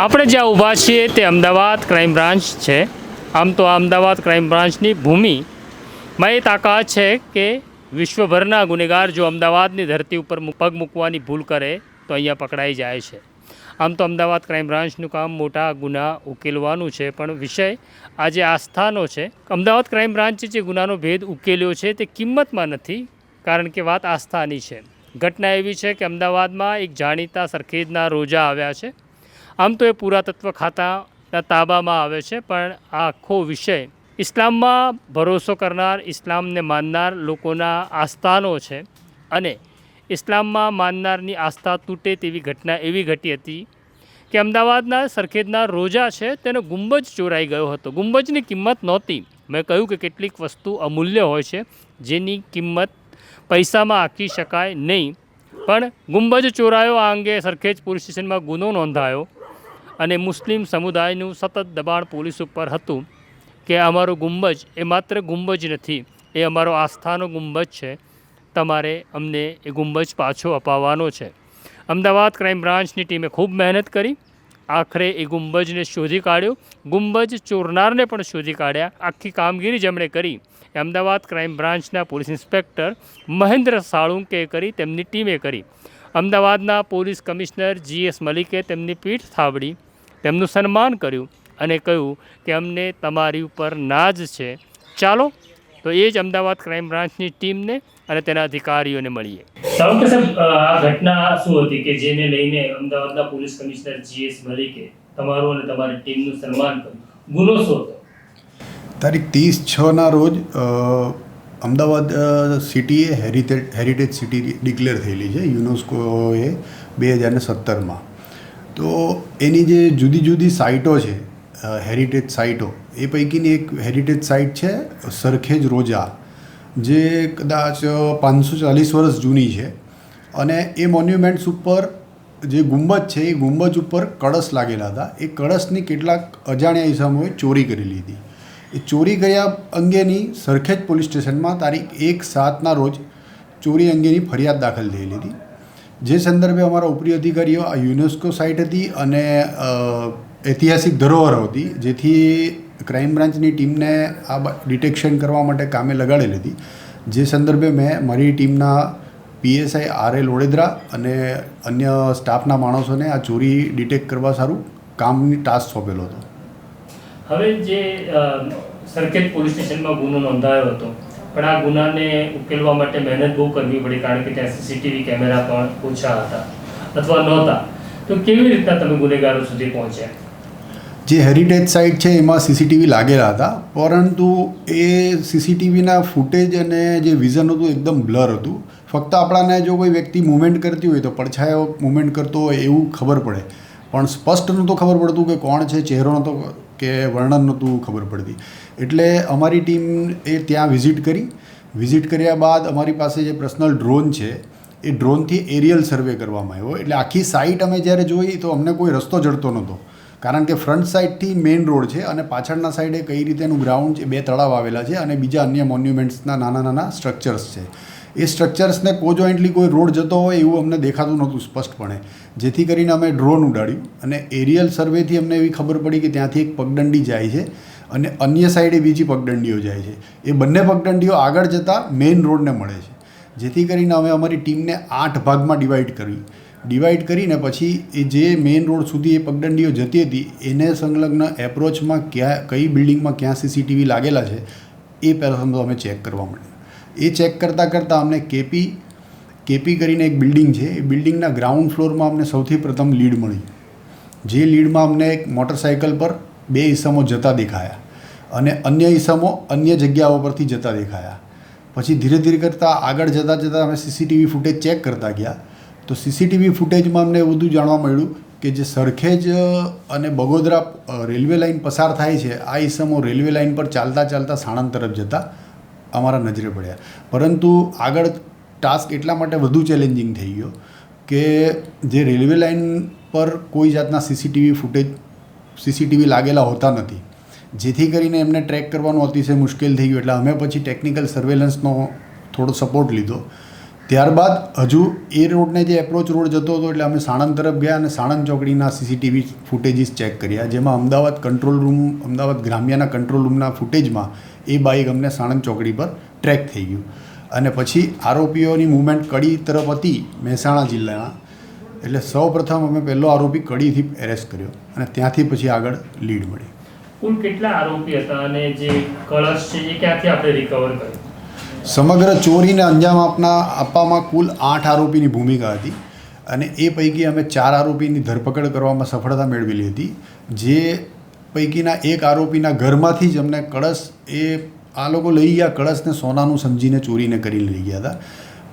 આપણે જ્યાં ઊભા છીએ તે અમદાવાદ ક્રાઇમ બ્રાન્ચ છે. આમ તો આ અમદાવાદ ક્રાઇમ બ્રાન્ચની ભૂમિમાં એ તાકાત છે કે વિશ્વભરના ગુનેગાર જો અમદાવાદની ધરતી ઉપર પગ મૂકવાની ભૂલ કરે તો અહીંયા પકડાઈ જાય છે. આમ તો અમદાવાદ ક્રાઇમ બ્રાન્ચનું કામ મોટા ગુના ઉકેલવાનું છે, પણ વિષય આજે આસ્થાનો છે. અમદાવાદ ક્રાઇમ બ્રાન્ચે જે ગુનાનો ભેદ ઉકેલ્યો છે તે કિંમતમાં નથી, કારણ કે વાત આસ્થાની છે. ઘટના એવી છે કે અમદાવાદમાં એક જાણીતા સરખેજના રોજા આવ્યા છે. આમ તો એ પુરાતત્વ ખાતાના તાબામાં આવે છે, પણ આ આખો વિષય ઇસ્લામમાં ભરોસો કરનાર, ઇસ્લામને માનનાર લોકોના આસ્થાનો છે. અને ઇસ્લામમાં માનનારની આસ્થા તૂટે તેવી ઘટના એવી ઘટી હતી કે અમદાવાદના સરખેજના રોજા છે તેનો ગુંબજ ચોરાઈ ગયો હતો. ગુંબજની કિંમત નહોતી. મેં કહ્યું કે કેટલીક વસ્તુ અમૂલ્ય હોય છે જેની કિંમત પૈસામાં આંકી શકાય નહીં, પણ ગુંબજ ચોરાયો. આ અંગે સરખેજ પોલીસ સ્ટેશનમાં ગુનો નોંધાયો અને મુસ્લિમ સમુદાયનું સતત દબાણ પોલીસ ઉપર હતું કે અમારો ગુંબજ એ માત્ર ગુંબજ નથી, એ અમારો આસ્થાનો ગુંબજ છે, તમારે અમને એ ગુંબજ પાછો અપાવવાનો છે. અમદાવાદ ક્રાઇમ બ્રાન્ચની ટીમે ખૂબ મહેનત કરી. આખરે એ ગુંબજને શોધી કાઢ્યો. ગુંબજ ચોરનારને પણ શોધી કાઢ્યા. આખી કામગીરી જેમણે કરી એ અમદાવાદ ક્રાઇમ બ્રાન્ચના પોલીસ ઇન્સ્પેક્ટર મહેન્દ્ર સાળુંકે કરી, તેમની ટીમે કરી. અમદાવાદના પોલીસ કમિશનર GS મલિકે તેમની પીઠ થાબડી, તેમનું સન્માન કર્યું અને કહ્યું કે અમને તમારી ઉપર નાજ છે, ચાલો. તો એ જ અમદાવાદ ક્રાઇમ બ્રાન્ચની ટીમને અને તેના અધિકારીઓને મળીએ. સાહેબ, આ ઘટના શું હતી કે જેને લઈને અમદાવાદના પોલીસ કમિશનર GS મલિકે તમારું અને તમારી ટીમનું સન્માન કર્યું? ગુનો શું હતો? તારીખ 30/6ના રોજ અમદાવાદ સિટીએ હેરિટેજ સિટી ડિક્લેર થયેલી છે યુનેસ્કોએ 2017માં. તો એની જે જુદી જુદી સાઇટો છે, હેરિટેજ સાઇટો, એ પૈકીની એક હેરિટેજ સાઇટ છે સરખેજ રોજા, જે કદાચ 540 વર્ષ જૂની છે. અને એ મોન્યુમેન્ટ્સ ઉપર જે ગુંબજ છે એ ગુંબજ ઉપર કળશ લાગેલા હતા. એ કળશની કેટલાક અજાણ્યા ઇસમોએ ચોરી કરેલી હતી. એ ચોરી કર્યા અંગેની સરખેજ પોલીસ સ્ટેશનમાં તારીખ 1/7ના રોજ ચોરી અંગેની ફરિયાદ દાખલ થયેલી હતી. જે સંદર્ભે અમારા ઉપરી અધિકારીઓ આ યુનેસ્કો સાઇટ હતી અને ઐતિહાસિક ધરોહર હતી, જેથી ક્રાઇમ બ્રાન્ચની ટીમને આ ડિટેક્શન કરવા માટે કામે લગાડેલી હતી. જે સંદર્ભે મેં મારી ટીમના PSI RL ઓડેદરા અને અન્ય સ્ટાફના માણસોને આ ચોરી ડિટેક્ટ કરવા સારું કામની ટાસ્ક સોંપેલો હતો. હવે જે સરખેજ પોલીસ સ્ટેશનમાં ગુનો નોંધાયો હતો, પણ આ ગુનાને ઉકેલવા માટે મહેનત બહુ કરવી પડી, કારણ કે ત્યાં CCTV કેમેરા પણ ઓછા હતા અથવા નહોતા. તો કેવી રીતના તમે ગુનેગારો સુધી પહોંચ્યા? જે હેરિટેજ સાઇટ છે એમાં CCTV લાગેલા હતા, પરંતુ એ CCTVના ફૂટેજ અને જે વિઝન હતું એકદમ બ્લર હતું. ફક્ત આપણાને જો કોઈ વ્યક્તિ મૂવમેન્ટ કરતી હોય તો પડછાયો મૂવમેન્ટ કરતો હોય એવું ખબર પડે, પણ સ્પષ્ટ નહોતું ખબર પડતું કે કોણ છે, ચહેરો નહોતો કે વર્ણન નહોતું ખબર પડતી. એટલે અમારી ટીમ એ ત્યાં વિઝિટ કર્યા બાદ અમારી પાસે જે પર્સનલ ડ્રોન છે એ ડ્રોનથી એરિયલ સર્વે કરવામાં આવ્યો. એટલે આખી સાઇટ અમે જ્યારે જોઈ તો અમને કોઈ રસ્તો જડતો નહોતો, કારણ કે ફ્રન્ટ સાઇડથી મેઇન રોડ છે અને પાછળના સાઈડે કઈ રીતેનું ગ્રાઉન્ડ છે, 2 તળાવ આવેલા છે અને બીજા અન્ય મોન્યુમેન્ટ્સના નાના નાના સ્ટ્રક્ચર્સ છે. એ સ્ટ્રક્ચર્સને કોજોઇન્ટલી કોઈ રોડ જતો હોય એવું અમને દેખાતું નહોતું સ્પષ્ટપણે, જેથી કરીને અમે ડ્રોન ઉડાડ્યું અને એરિયલ સર્વેથી અમને એવી ખબર પડી કે ત્યાંથી એક પગદંડી જાય છે અને અન્ય સાઈડે બીજી પગદંડીઓ જાય છે. એ બંને પગદંડીઓ આગળ જતાં મેઇન રોડને મળે છે. જેથી કરીને અમે અમારી ટીમને 8 ભાગમાં ડિવાઈડ કરીને પછી એ જે મેઇન રોડ સુધી એ પગદંડીઓ જતી હતી એને સંલગ્ન એપ્રોચમાં કઈ બિલ્ડિંગમાં ક્યાં CCTV લાગેલા છે એ પહેલાં તો અમે ચેક કરવા માંડ્યા. એ ચેક કરતાં અમને કેપી કરીને એક બિલ્ડિંગ છે, એ બિલ્ડિંગના ગ્રાઉન્ડ ફ્લોરમાં અમને સૌથી પ્રથમ લીડ મળી. જે લીડમાં અમને એક મોટરસાઇકલ પર 2 ઈસમો જતા દેખાયા અને અન્ય ઈસમો અન્ય જગ્યાઓ પરથી જતા દેખાયા. પછી ધીરે કરતાં આગળ જતાં અમે CCTV ફૂટેજ ચેક કરતા ગયા. તો CCTV ફૂટેજમાં અમને બધું જાણવા મળ્યું કે જે સરખેજ અને બગોદરા રેલવે લાઇન પસાર થાય છે, આ ઈસમો રેલવે લાઇન પર ચાલતા સાણંદ તરફ જતા અમારા નજરે પડ્યા. પરંતુ આગળ ટાસ્ક એટલા માટે વધુ ચેલેન્જિંગ થઈ ગયો કે જે રેલવે લાઇન પર કોઈ જાતના CCTV લાગેલા હોતા નથી, જેથી કરીને એમને ટ્રેક કરવાનું અતિશય મુશ્કેલ થઈ ગયું. એટલે અમે પછી ટેકનિકલ સર્વેલન્સનો થોડો સપોર્ટ લીધો. ત્યારબાદ હજુ એ રોડને જે એપ્રોચ રોડ જતો હતો એટલે અમે સાણંદ તરફ ગયા અને સાણંદ ચોકડીના સીસીટીવી ફૂટેજીસ ચેક કર્યા, જેમાં અમદાવાદ કંટ્રોલ રૂમ, અમદાવાદ ગ્રામ્યના કંટ્રોલ રૂમના ફૂટેજમાં એ બાઇક અમને સાણંદ ચોકડી પર ટ્રેક થઈ ગયું. અને પછી આરોપીઓની મૂવમેન્ટ કડી તરફ હતી મહેસાણા જિલ્લાના, એટલે સૌપ્રથમ અમે પહેલો આરોપી કડીથી એરેસ્ટ કર્યો અને ત્યાંથી પછી આગળ લીડ મળી. કુલ કેટલા આરોપી હતા અને જે કળશ છે એ ક્યાંથી આપણે રિકવર કર્યો? સમગ્ર ચોરીને અંજામ આપવામાં કુલ 8 આરોપીની ભૂમિકા હતી અને એ પૈકી અમે 4 આરોપીની ધરપકડ કરવામાં સફળતા મેળવેલી હતી. જે પૈકીના એક આરોપીના ઘરમાંથી જ અમને કળશ, એ આ લોકો લઈ ગયા કળશને સોનાનું સમજીને ચોરીને કરી લઈ ગયા હતા,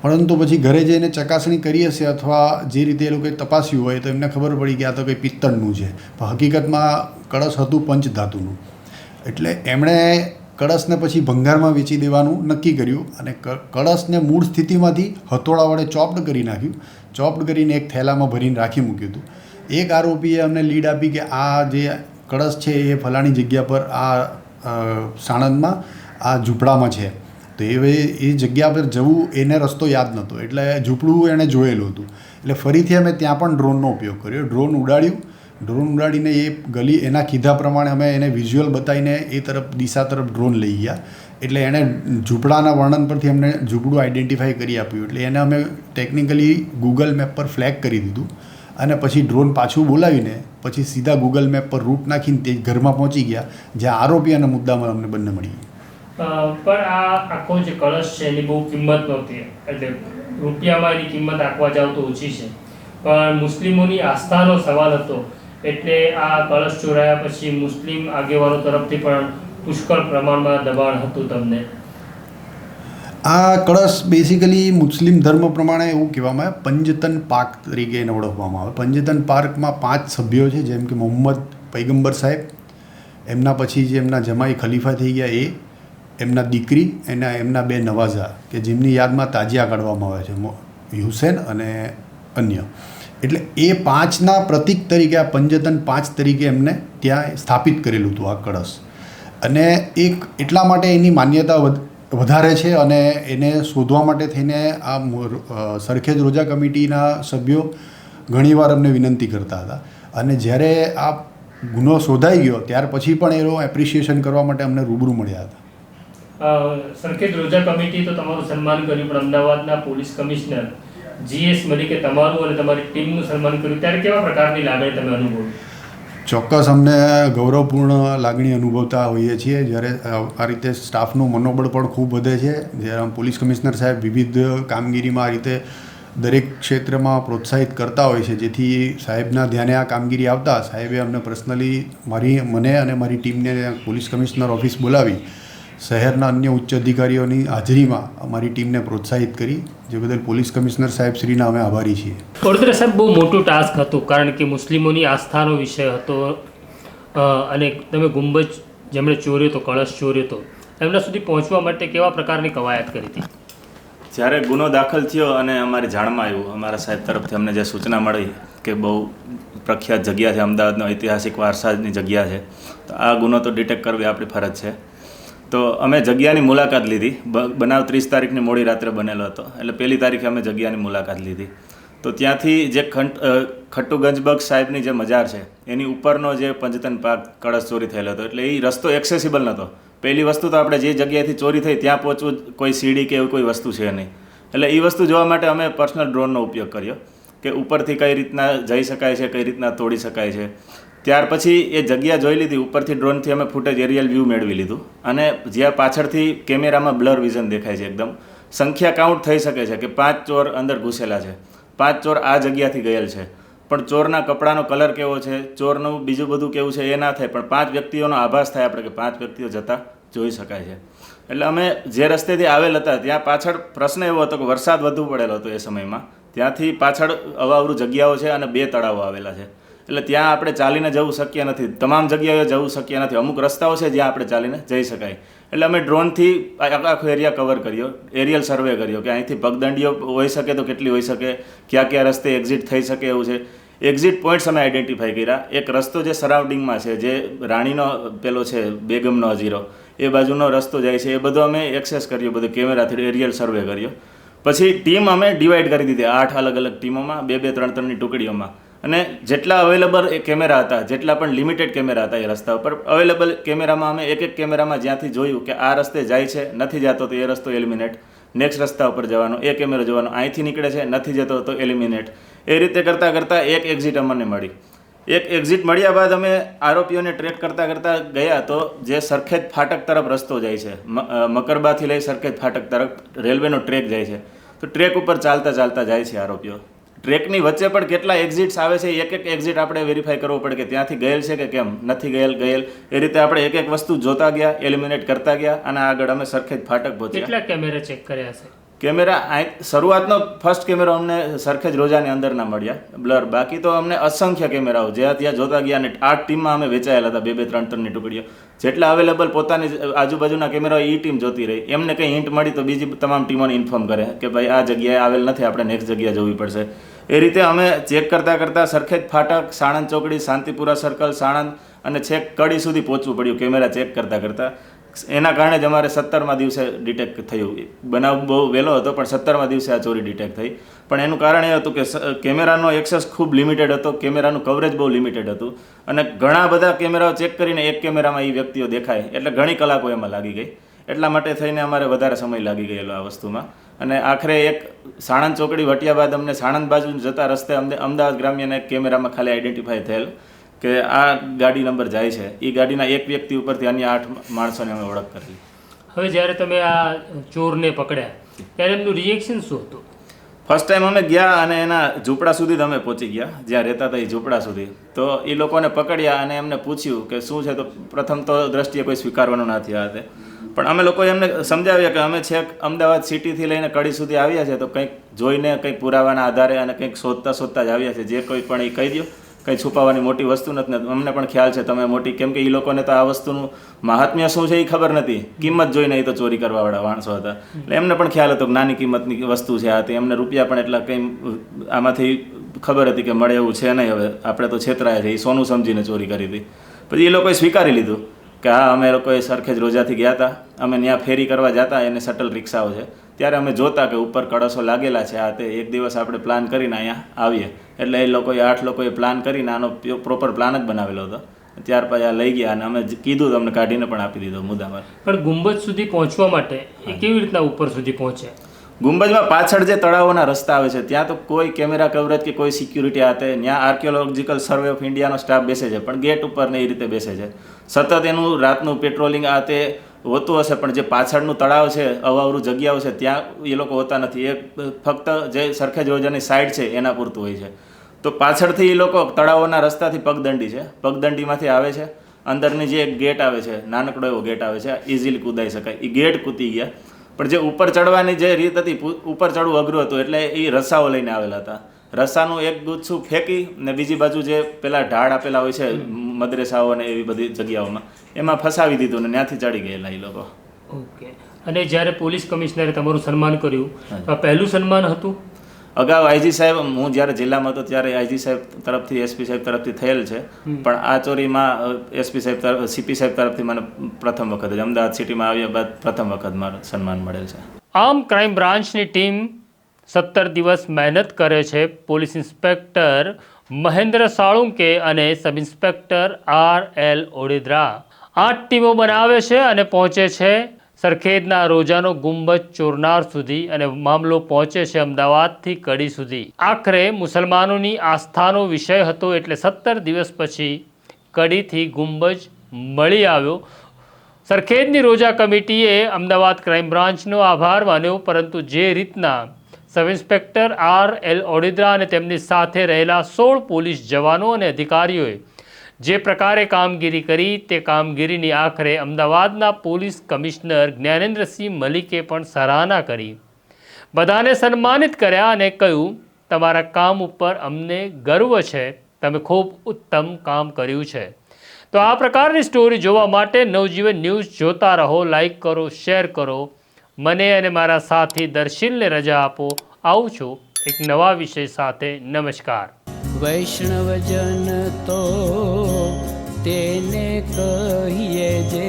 પરંતુ પછી ઘરે જઈને ચકાસણી કરી હશે અથવા જે રીતે એ લોકોએ તપાસ્યું હોય તો એમને ખબર પડી કે આ તો કંઈ પિત્તળનું છે, પણ હકીકતમાં કળશ હતું પંચધાતુનું. એટલે એમણે કળશને પછી ભંગારમાં વેચી દેવાનું નક્કી કર્યું અને કળશને મૂળ સ્થિતિમાંથી હથોડા વડે ચોપ્ડ કરી નાખ્યું. ચોપ્ડ કરીને એક થેલામાં ભરીને રાખી મૂક્યું હતું. એક આરોપીએ અમને લીડ આપી કે આ જે કળશ છે એ ફલાણી જગ્યા પર આ સાણંદમાં આ ઝૂંપડામાં છે, તો એ જગ્યા પર જવું એને રસ્તો યાદ નહોતો, એટલે ઝૂંપડું એણે જોયેલું હતું. એટલે ફરીથી અમે ત્યાં પણ ડ્રોનનો ઉપયોગ કર્યો. ડ્રોન ઉડાડીને એ ગલી એના કીધા પ્રમાણે અમે એને વિઝ્યુઅલ બતાવીને એ તરફ દિશા તરફ ડ્રોન લઈ ગયા. એટલે એણે ઝૂંપડાના વર્ણન પરથી અમને ઝૂંપડું આઈડેન્ટિફાઈ કરી આપ્યું. એટલે એને અમે ટેકનિકલી ગૂગલ મેપ પર ફ્લેગ કરી દીધું અને પછી ડ્રોન પાછું બોલાવીને પછી સીધા ગૂગલ મેપ પર રૂટ નાખીને તે ઘરમાં પહોંચી ગયા, જ્યાં આરોપી અને મુદ્દામાં અમને બંને મળી ગયા. પણ આ આખો જે કળશ છે એની બહુ કિંમત નહોતી, એટલે રૂપિયામાં એની કિંમત આંકવા જાવ તો ઓછી છે, પણ મુસ્લિમોની આસ્થાનો સવાલ હતો એટલે આ કળશ ચોરાયા પછી મુસ્લિમ આગેવાનો તરફથી પણ પુષ્કળ પ્રમાણમાં દબાણ હતું તમને. આ કળશ બેસિકલી મુસ્લિમ ધર્મ પ્રમાણે એવું કહેવામાં આવે, પંજતન પાર્ક તરીકે એને ઓળખવામાં આવે. પંજતન પાર્કમાં 5 સભ્યો છે, જેમ કે મોહમ્મદ પૈગંબર સાહેબ, એમના પછી જે એમના જમાઈ ખલીફા થઈ ગયા એ, એમના દીકરી, એમના 2 નવાઝા કે જેમની યાદમાં તાજિયા કાઢવામાં આવે છે, હુસેન અને અન્ય. એટલે એ 5ના પ્રતીક તરીકે આ પંજતન 5 તરીકે એમને ત્યાં સ્થાપિત કરેલું હતું આ કળશ. અને એક એટલા માટે એની માન્યતા વધારે છે અને એને શોધવા માટે થઈને આ સરખેજ રોજા કમિટીના સભ્યો ઘણીવાર અમને વિનંતી કરતા હતા અને જ્યારે આ ગુનો શોધાઈ ગયો ત્યાર પછી પણ એનો એપ્રિશિએશન કરવા માટે અમને રૂબરૂ મળ્યા હતા. સરખેજ રોજા કમિટી તો તમારું સન્માન કર્યું, પણ અમદાવાદના પોલીસ કમિશનર GS મલિકે તમારું અને તમારી ટીમનું સન્માન કર્યું, ત્યારે કેવા પ્રકારની લાગણી તમે અનુભવી? ચોક્કસ અમને ગૌરવપૂર્ણ લાગણી અનુભવતા હોઈએ છીએ જ્યારે આ રીતે સ્ટાફનું મનોબળ પણ ખૂબ વધે છે. જ્યારે પોલીસ કમિશનર સાહેબ વિવિધ કામગીરીમાં આ રીતે દરેક ક્ષેત્રમાં પ્રોત્સાહિત કરતા હોય છે, જેથી સાહેબના ધ્યાને આ કામગીરી આવતા સાહેબે અમને પર્સનલી મને અને મારી ટીમને પોલીસ કમિશનર ઓફિસ બોલાવી શહેરના અન્ય ઉચ્ચ અધિકારીઓની હાજરીમાં અમારી ટીમને પ્રોત્સાહિત કરી, જે બદલ પોલીસ કમિશનર સાહેબ શ્રીના અમે આભારી છીએ. વડોદરા સાહેબ, બહુ મોટું ટાસ્ક હતું કારણ કે મુસ્લિમોની આસ્થાનો વિષય હતો અને તમે ગુંબજ જેમણે ચોર્યો હતો, કળશ ચોર્યો હતો, એમના સુધી પહોંચવા માટે કેવા પ્રકારની કવાયત કરી હતી? જ્યારે ગુનો દાખલ થયો અને અમારી જાણમાં આવ્યું, અમારા સાહેબ તરફથી અમને જે સૂચના મળી કે બહુ પ્રખ્યાત જગ્યા છે, અમદાવાદનો ઐતિહાસિક વારસાની જગ્યા છે, તો આ ગુનો તો ડિટેક્ટ કરવી આપણી ફરજ છે. તો અમે જગ્યાની મુલાકાત લીધી. બનાવ 30 તારીખની મોડી રાત્રે બનેલો હતો, એટલે 1લી તારીખે અમે જગ્યાની મુલાકાત લીધી. તો ત્યાંથી જે ખટ્ટુગંજબગ સાહેબની જે મજાર છે એની ઉપરનો જે પંજતન પાક કળશ ચોરી થયેલો હતો, એટલે એ રસ્તો એક્સેસિબલ નહોતો. પહેલી વસ્તુ તો આપણે જે જગ્યાએથી ચોરી થઈ ત્યાં પહોંચવું કોઈ સીડી કે એવી કોઈ વસ્તુ છે નહીં, એટલે એ વસ્તુ જોવા માટે અમે પર્સનલ ડ્રોનનો ઉપયોગ કર્યો કે ઉપરથી કઈ રીતના જઈ શકાય છે, કઈ રીતના તોડી શકાય છે. ત્યાર પછી એ જગ્યા જોઈ લીધી, ઉપરથી ડ્રોનથી અમે ફૂટેજ એરિયલ વ્યૂ મેળવી લીધું અને જ્યાં પાછળથી કેમેરામાં બ્લર વિઝન દેખાય છે, એકદમ સંખ્યા કાઉન્ટ થઈ શકે છે કે 5 ચોર અંદર ઘૂસેલા છે, 5 ચોર આ જગ્યાથી ગયેલ છે, પણ ચોરના કપડાનો કલર કેવો છે, ચોરનું બીજું બધું કેવું છે એ ના થાય, પણ 5 વ્યક્તિઓનો આભાસ થાય આપણે કે 5 વ્યક્તિઓ જતા જોઈ શકાય છે. એટલે અમે જે રસ્તેથી આવેલ હતા ત્યાં પાછળ પ્રશ્ન એવો હતો કે વરસાદ વધુ પડેલો હતો એ સમયમાં, ત્યાંથી પાછળ અવાવરું જગ્યાઓ છે અને 2 તળાવો આવેલા છે, એટલે ત્યાં આપણે ચાલીને જવું શક્ય નથી, તમામ જગ્યાએ જવું શક્ય નથી, અમુક રસ્તાઓ છે જ્યાં આપણે ચાલીને જઈ શકાય. એટલે અમે ડ્રોનથી આખો એરિયા કવર કર્યો, એરિયલ સર્વે કર્યો કે અહીંથી પગદંડીઓ હોઈ શકે તો કેટલી હોઈ શકે, ક્યાં ક્યાં રસ્તે એક્ઝિટ થઈ શકે એવું છે. એક્ઝિટ પોઈન્ટ્સ અમે આઈડેન્ટિફાઈ કર્યા. એક રસ્તો જે સરાઉન્ડિંગમાં છે, જે રાણીનો પેલો છે બેગમનો હજીરો, એ બાજુનો રસ્તો જાય છે, એ બધો અમે એક્સેસ કર્યો, બધો કેમેરાથી એરિયલ સર્વે કર્યો. પછી ટીમ અમે ડિવાઈડ કરી દીધી 8 અલગ અલગ ટીમોમાં, 2-2, 3-3ની ટુકડીઓમાં. અને જેટલા અવેલેબલ એ કેમેરા હતા, જેટલા પણ લિમિટેડ કેમેરા હતા એ રસ્તા ઉપર, અવેલેબલ કેમેરામાં અમે એક કેમેરામાં જ્યાંથી જોયું કે આ રસ્તે જાય છે, નથી જતો તો એ રસ્તો એલિમિનેટ, નેક્સ્ટ રસ્તા ઉપર જવાનો, એ કેમેરો જોવાનો, અહીંથી નીકળે છે, નથી જતો તો એલિમિનેટ. એ રીતે કરતાં કરતાં એક એક્ઝિટ અમને મળી. એક એક્ઝિટ મળ્યા બાદ અમે આરોપીઓને ટ્રેક કરતાં કરતાં ગયા તો જે સરખેજ ફાટક તરફ રસ્તો જાય છે, મકરબાથી લઈ સરખેજ ફાટક તરફ રેલવેનો ટ્રેક જાય છે. તો ટ્રેક ઉપર ચાલતા ચાલતા જાય છે આરોપીઓ. ટ્રેકની વચ્ચે પણ કેટલા એક્ઝિટ્સ આવે છે, એક એક્ઝિટ આપણે વેરીફાઈ કરવો પડે કે ત્યાંથી ગયેલ છે કે કેમ, નથી ગયેલ. એ રીતે આપણે એક વસ્તુ જોતા ગયા, એલિમિનેટ કરતા ગયા અને આગળ અમે સરખેજ ફાટક પહોંચ્યા. કેટલા કેમેરા ચેક કર્યા છે? કેમેરા શરૂઆતનો ફર્સ્ટ કેમેરો અમને સરખેજ રોજાની અંદરના મળ્યા બ્લર. બાકી તો અમને અસંખ્ય કેમેરાઓ જ્યાં ત્યાં જોતા ગયા અને 8 ટીમમાં અમે વેચાયેલા હતા, 2-2, 3-3ની ટુકડીઓ. જેટલા અવેલેબલ પોતાની આજુબાજુના કેમેરાઓ એ ટીમ જોતી રહી. એમને કંઈ હિન્ટ મળી તો બીજી તમામ ટીમોને ઇન્ફોર્મ કરે કે ભાઈ આ જગ્યાએ આવેલ નથી, આપણે નેક્સ્ટ જગ્યાએ જવી પડશે. એ રીતે અમે ચેક કરતાં કરતાં સરખેજ ફાટક, સાણંદ ચોકડી, શાંતિપુરા સર્કલ, સાણંદ અને છેક કડી સુધી પહોંચવું પડ્યું કેમેરા ચેક કરતાં કરતાં. એના કારણે જ અમારે 17મા દિવસે ડિટેક્ટ થયું. બનાવ બહુ વહેલો હતો પણ 17મા દિવસે આ ચોરી ડિટેક્ટ થઈ. પણ એનું કારણ એ હતું કે કેમેરાનો એક્સેસ ખૂબ લિમિટેડ હતો, કેમેરાનું કવરેજ બહુ લિમિટેડ હતું અને ઘણા બધા કેમેરાઓ ચેક કરીને એક કેમેરામાં એ વ્યક્તિઓ દેખાય એટલે ઘણી કલાકો એમાં લાગી ગઈ. એટલા માટે થઈને અમારે વધારે સમય લાગી ગયેલો આ વસ્તુમાં. અને આખરે એક સાણંદ ચોકડી વટ્યા બાદ અમને સાણંદ બાજુ જતા રસ્તે અમદાવાદ ગ્રામ્યના એક કેમેરામાં ખાલી આઈડેન્ટિફાય થયેલ કે આ ગાડી નંબર જાય છે. એ ગાડીના એક વ્યક્તિ ઉપરથી અન્ય 8 માણસોને અમે ઓળખ કરી. હવે જ્યારે તમે આ ચોરને પકડ્યા ત્યારે એમનું રિએક્શન શું હતું? ફર્સ્ટ ટાઈમ અમે ગયા અને એના ઝૂંપડા સુધી જ અમે પહોંચી ગયા, જ્યાં રહેતા હતા એ ઝૂંપડા સુધી. તો એ લોકોને પકડ્યા અને એમને પૂછ્યું કે શું છે. તો પ્રથમ તો દ્રષ્ટિએ કોઈ સ્વીકારવાનું નથી આ તે. પણ અમે લોકોએ એમને સમજાવ્યા કે અમે છેક અમદાવાદ સિટીથી લઈને કડી સુધી આવ્યા છે, તો કંઈક જોઈને કંઈક પુરાવાના આધારે અને કંઈક શોધતા જ આવ્યા છે. જે કોઈ પણ એ કહી દો, કંઈ છુપાવવાની મોટી વસ્તુ નથી. અમને પણ ખ્યાલ છે તમે મોટી, કેમ કે એ લોકોને તો આ વસ્તુનું મહાત્મ્ય શું છે એ ખબર નથી, કિંમત જોઈને એ તો ચોરી કરવાવાળા માણસો હતા. એટલે એમને પણ ખ્યાલ હતો કે નાની કિંમતની વસ્તુ છે આ તે. એમને રૂપિયા પણ એટલા કંઈ આમાંથી ખબર હતી કે મળે એવું છે નહીં, હવે આપણે તો છેતરાયા છે, એ સોનું સમજીને ચોરી કરી હતી. પછી એ લોકોએ સ્વીકારી લીધું કે હા અમે લોકોએ સરખેજ રોજાથી ગયા હતા, અમે ત્યાં ફેરી કરવા જતા, એને શટલ રિક્ષાઓ છે, ત્યારે અમે જોતા કે ઉપર કળશો લાગેલા છે આ તે. એક દિવસ આપણે પ્લાન કરીને અહીંયા આવીએ એટલે એ લોકોએ 8 લોકોએ પ્લાન કરીને આનો પ્રોપર પ્લાન જ બનાવેલો હતો. ત્યાર પછી આ લઈ ગયા અને અમે કીધું તમને કાઢીને પણ આપી દીધો મુદ્દામાં. પણ ગુંબજ સુધી પહોંચવા માટે એ કેવી રીતના ઉપર સુધી પહોંચે? ગુંબજમાં પાછળ જે તળાવોના રસ્તા આવે છે ત્યાં તો કોઈ કેમેરા કવરેજ કે કોઈ સિક્યુરિટી આતે. ત્યાં આર્કિયોલોજીકલ સર્વે ઓફ ઇન્ડિયાનો સ્ટાફ બેસે છે પણ ગેટ ઉપર ને એ રીતે બેસે છે. સતત એનું રાતનું પેટ્રોલિંગ આ તે હોતું હશે, પણ જે પાછળનું તળાવ છે, અવાવરું જગ્યાઓ છે, ત્યાં એ લોકો હોતા નથી. એ ફક્ત જે સરખેજ રોજાની સાઈડ છે એના પૂરતું હોય છે. તો પાછળથી એ લોકો તળાવોના રસ્તાથી પગદંડી છે, પગદંડીમાંથી આવે છે. અંદરની જે એક ગેટ આવે છે, નાનકડો એવો ગેટ આવે છે, ઇઝીલી કૂદાઈ શકાય, એ ગેટ કૂદી ગયા. પણ જે ઉપર ચડવાની જે રીત હતી, ઉપર ચડવું અઘરું હતું એટલે એ રસાઓ લઈને આવેલા હતા. રસાનું એક ગુચ્છું ફેંકી ને બીજી બાજુ જે પેલા ઢાળ આપેલા હોય છે મદ્રેસાઓ અને એવી બધી જગ્યાઓમાં, એમાં ફસાવી દીધું ને ત્યાંથી ચડી ગયેલા એ લોકો. ઓકે. અને જ્યારે પોલીસ કમિશનરે તમારું સન્માન કર્યું તો આ પહેલું સન્માન હતું? અગાઉ આઈજી સાહેબ, હું જ્યારે જિલ્લામાં હતો ત્યારે આઈજી સાહેબ તરફથી, એસપી સાહેબ તરફથી થયેલ છે. પણ આ ચોરીમાં એસપી સાહેબ સીપી સાહેબ તરફથી મને પ્રથમ વખત જ અમદાવાદ સિટીમાં આવ્યા બાદ પ્રથમ વખત મારું સન્માન મળેલ છે. આમ ક્રાઇમ બ્રાન્ચની ટીમ 17 દિવસ મહેનત કરે છે. પોલીસ ઇન્સ્પેક્ટર મહેન્દ્ર સાળુંકે અને સબ ઇન્સ્પેક્ટર RL ઓડેદરા 8 ટીમો બનાવે છે અને પહોંચે છે સરખેજના રોજાનો ગુંબજ ચોરનાર સુધી, અને મામલો પહોંચે છે અમદાવાદથી કડી સુધી. આખરે મુસલમાનોની આસ્થાનો વિષય હતો એટલે 17 દિવસ પછી કડીથી ગુંબજ મળી આવ્યો. સરખેજની રોજા કમિટીએ અમદાવાદ ક્રાઇમ બ્રાન્ચનો આભાર માન્યો, પરંતુ જે રીતના સબ ઇન્સ્પેક્ટર RL ઓડેદરા અને તેમની સાથે રહેલા 16 પોલીસ જવાનો અને અધિકારીઓએ જે પ્રકારે કામગીરી કરી, તે કામગીરીની આખરે અમદાવાદના પોલીસ કમિશનર જ્ઞાનેન્દ્રસિંહ મલિકે પણ સરાહના કરી. બધાને સન્માનિત કર્યા અને કહ્યું, તમારા કામ ઉપર અમને ગર્વ છે, તમે ખૂબ ઉત્તમ કામ કર્યું છે. તો આ પ્રકારની સ્ટોરી જોવા માટે નવજીવન ન્યૂઝ જોતા રહો, લાઈક કરો, શેર કરો. મને અને મારા સાથી દર્શિલને રજા આપો. આવું છું એક નવા વિષય સાથે. નમસ્કાર. વૈષ્ણવજન તો તેને કહીએ જે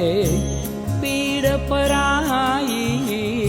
પીડ પરાઈ.